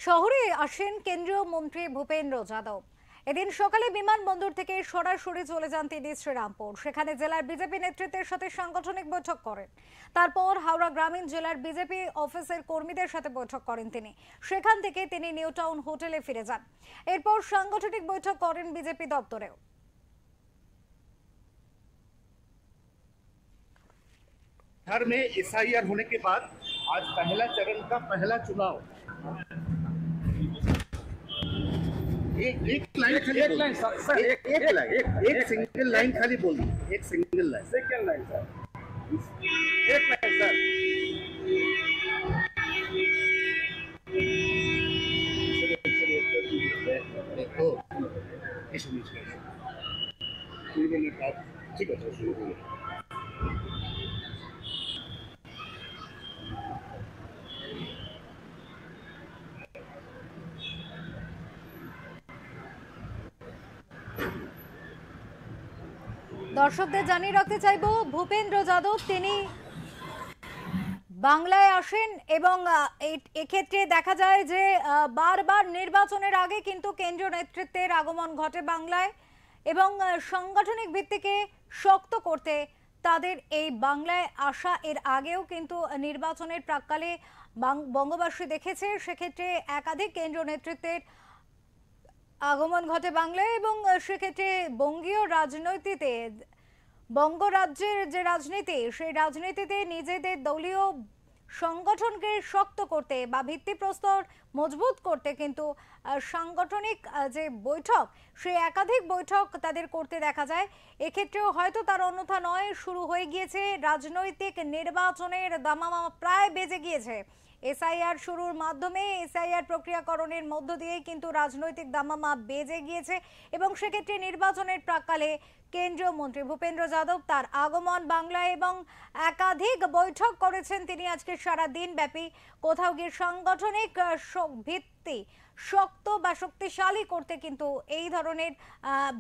শহরে আসেন কেন্দ্রীয় মন্ত্রী ভূপেন্দ্র যাদব। এদিন সকালে বিমানবন্দর থেকে সরাসরি চলে যান তিনি শ্রীরামপুর। সেখানে জেলার বিজেপি নেতৃত্বের সাথে সাংগঠনিক বৈঠক করেন। তারপর হাওড়া গ্রামীণ জেলার বিজেপি অফিসের কর্মীদের সাথে বৈঠক করেন তিনি। সেখান থেকে তিনি নিউ টাউন হোটেলে ফিরে যান। এরপর সাংগঠনিক বৈঠক করেন বিজেপি দপ্তরেও। बिहार में एसआईआर होने के बाद आज पहला चरण का पहला चुनाव। एक लाइन खाली एक लाइन सर एक सिंगल लाइन खाली बोल दो। एक single line second line sir एक लाइन सर देखो ठीक है शुरू करिए। দর্শকদের জানিয়ে রাখতে চাইবো, ভূপেন্দ্র যাদব তিনি বাংলায় আসেন এবং এক্ষেত্রে দেখা যায় যে বারবার নির্বাচনের আগে কিন্তু কেন্দ্রীয় নেতৃত্বের আগমন ঘটে বাংলায় এবং সাংগঠনিক ভিত্তিকে শক্ত করতে তাদের এই বাংলায় আসা। এর আগেও কিন্তু নির্বাচনের প্রাক্কালে বঙ্গবাসী দেখেছে, সেক্ষেত্রে একাধিক কেন্দ্রীয় নেতৃত্বের আগমন ঘটে বাংলায় এবং সেক্ষেত্রে বঙ্গীয় রাজনীতিতে, বঙ্গরাজ্যের যে রাজনীতি, সেই রাজনীতিতে নিজেদের দলীয় সংগঠনকে শক্ত করতে বা ভিত্তিপ্রস্তর মজবুত করতে কিন্তু সাংগঠনিক যে বৈঠক, সেই একাধিক বৈঠক তাদের করতে দেখা যায়। এক্ষেত্রেও হয়তো তার অন্যথা নয়, শুরু হয়ে গিয়েছে রাজনৈতিক নির্বাচনের দামামা, প্রায় বেজে গিয়েছে। এসআইআর শুরুর মাধ্যমে, এসআইআর প্রক্রিয়াকরণের মধ্য দিয়েই কিন্তু রাজনৈতিক দামামা বেজে গিয়েছে এবং সেক্ষেত্রে নির্বাচনের প্রাক্কালে কেন্দ্রীয় মন্ত্রী ভূপেন্দ্র যাদব তার আগমন বাংলায় এবং একাধিক বৈঠক করেছেন তিনি আজকে সারা দিন ব্যাপী। কোথাও গিয়ে সাংগঠনিক ভিত্তি শক্ত বা শক্তিশালী করতে কিন্তু এই ধরনের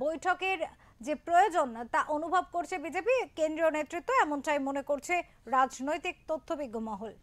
বৈঠকের যে প্রয়োজন তা অনুভব করছে বিজেপি কেন্দ্রীয় নেতৃত্ব, এমনটাই মনে করছে রাজনৈতিক তথ্যবিজ্ঞ মহল।